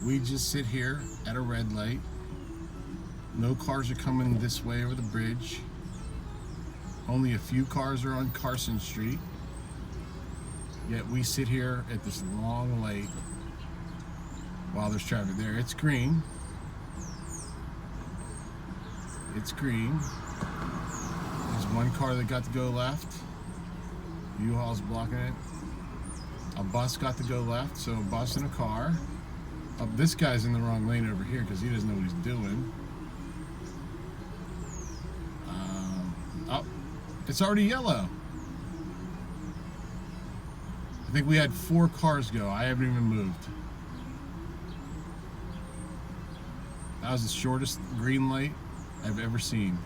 We just sit here at a red light. No cars are coming this way over the bridge. Only a few cars are on Carson Street. Yet we sit here at this long light while there's traffic there. It's green. It's green. There's one car that got to go left. U-Haul's blocking it. A bus got to go left, so a bus and a car. This guy's in the wrong lane over here because he doesn't know what he's doing. It's already yellow. I think we had 4 cars go. I haven't even moved. That was the shortest green light I've ever seen.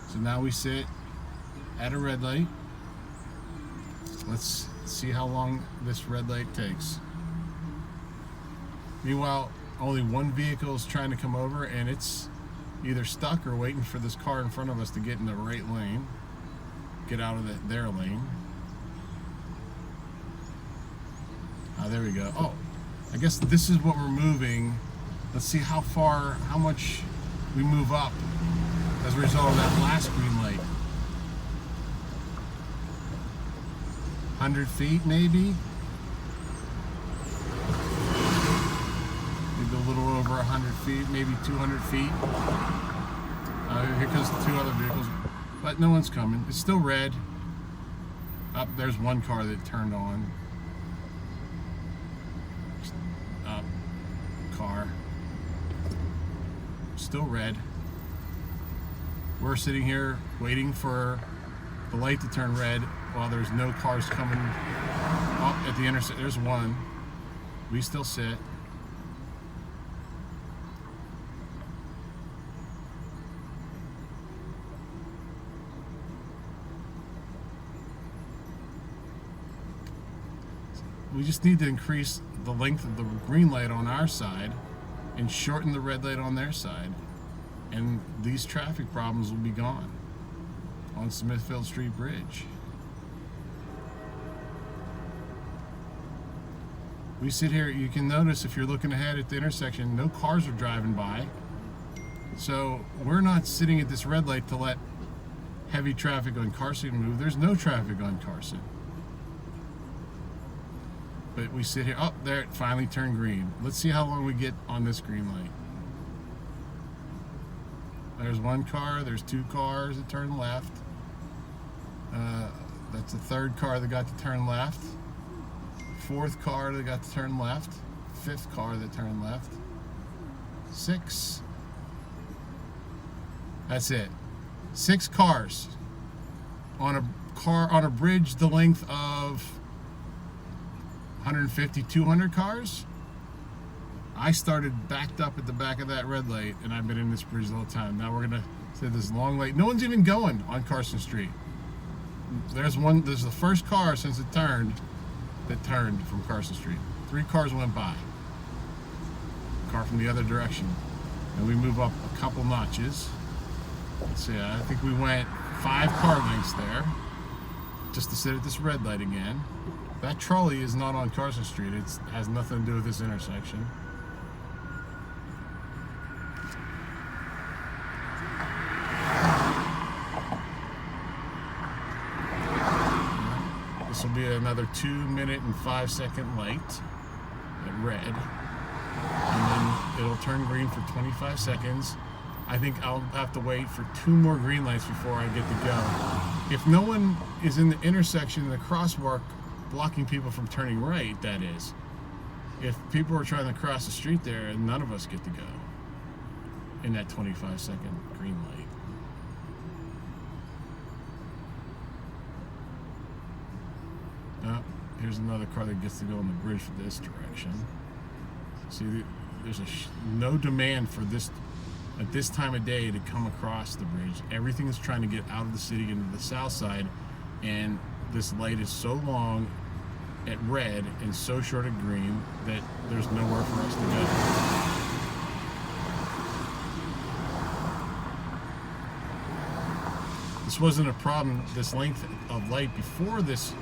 So now we sit at a red light. Let's see how long this red light takes. Meanwhile, only one vehicle is trying to come over, and it's either stuck or waiting for this car in front of us to get in the right lane, get out of their lane. There we go. Oh, I guess this is what we're moving. Let's see how much we move up as a result of that last green light. 100 feet maybe? Maybe a little over 100 feet, maybe 200 feet. Here comes 2 other vehicles, but no one's coming. It's still red. There's one car that turned on. Car. Still red. We're sitting here waiting for the light to turn red while there's no cars coming up at the intersection. There's one. We still sit. We just need to increase the length of the green light on our side and shorten the red light on their side, and these traffic problems will be gone on Smithfield Street Bridge. We sit here, you can notice if you're looking ahead at the intersection, no cars are driving by. So we're not sitting at this red light to let heavy traffic on Carson move. There's no traffic on Carson. But we sit here, there it finally turned green. Let's see how long we get on this green light. There's one car, there's 2 cars that turn left. That's the 3rd car that got to turn left. 4th car that got to turn left. 5th car that turned left. 6. That's it. 6 cars on a bridge the length of 150, 200 cars. I started backed up at the back of that red light, and I've been in this bridge the whole time. Now we're gonna say this long light. No one's even going on Carson Street. There's the first car since it turned that turned from Carson Street. 3 cars went by. Car from the other direction. And we move up a couple notches. Let's see, I think we went 5 car lengths there just to sit at this red light again. That trolley is not on Carson Street. It has nothing to do with this intersection. This will be another 2-minute and 5-second light at red. And then it'll turn green for 25 seconds. I think I'll have to wait for 2 more green lights before I get to go. If no one is in the intersection, the crosswalk blocking people from turning right, that is. If people are trying to cross the street there, and none of us get to go in that 25-second green light. Here's another car that gets to go on the bridge for this direction. See, there's no demand for this at this time of day to come across the bridge. Everything is trying to get out of the city into the south side, and this light is so long at red and so short at green that there's nowhere for us to go. This wasn't a problem, this length of light before this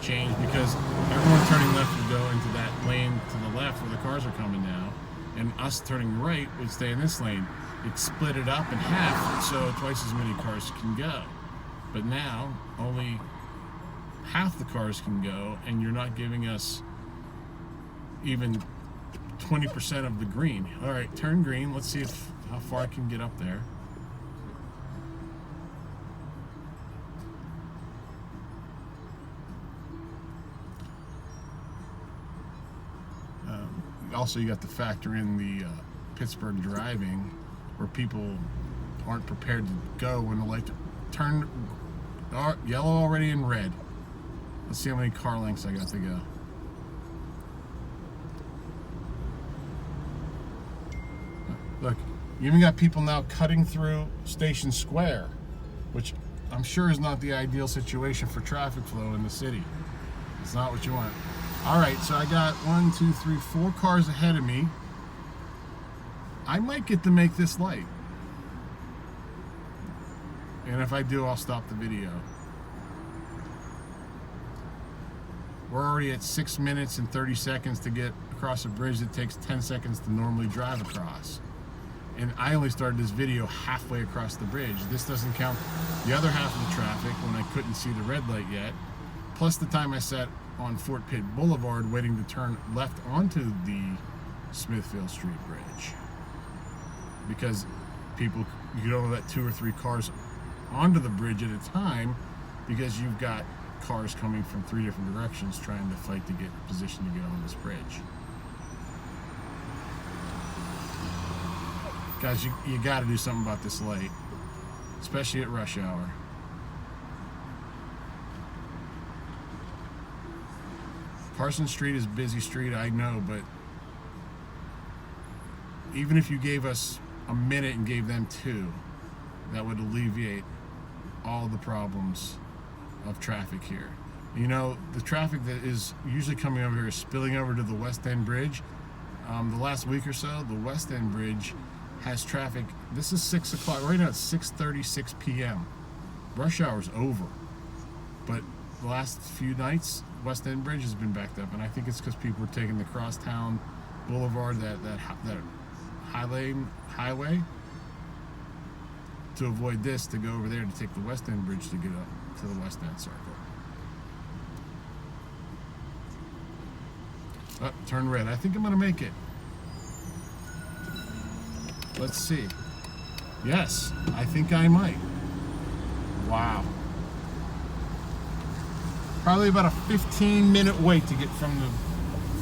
change because everyone turning left would go into that lane to the left where the cars are coming now, and us turning right would stay in this lane. It split it up in half so twice as many cars can go. But now only half the cars can go, and you're not giving us even 20% of the green. All right, turn green. Let's see how far I can get up there. Also, you got to factor in the Pittsburgh driving, where people aren't prepared to go when the light turn yellow already and red. Let's see how many car lengths I got to go. Look, you even got people now cutting through Station Square, which I'm sure is not the ideal situation for traffic flow in the city. It's not what you want. All right, so I got 1, 2, 3, 4 cars ahead of me. I might get to make this light. And if I do, I'll stop the video. We're already at 6 minutes and 30 seconds to get across a bridge that takes 10 seconds to normally drive across. And I only started this video halfway across the bridge. This doesn't count the other half of the traffic when I couldn't see the red light yet, plus the time I sat on Fort Pitt Boulevard waiting to turn left onto the Smithfield Street Bridge. Because people, you don't let 2 or 3 cars onto the bridge at a time because you've got cars coming from 3 different directions trying to fight to get in position to get on this bridge. Guys, you got to do something about this light, especially at rush hour. Carson Street is a busy street, I know, but even if you gave us a minute and gave them 2, that would alleviate all the problems of traffic here. You know, the traffic that is usually coming over here is spilling over to the West End Bridge. The last week or so, the West End Bridge has traffic. This is 6 o'clock. Right now it's 6:36 p.m. Rush hour's over. But the last few nights, West End Bridge has been backed up, and I think it's because people were taking the Crosstown Boulevard, that highway, to avoid this, to go over there to take the West End Bridge to get up to the West End Circle. Oh, turn red. I think I'm gonna make it. Let's see. Yes, I think I might. Wow. Probably about a 15-minute wait to get from the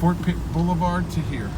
Fort Pitt Boulevard to here.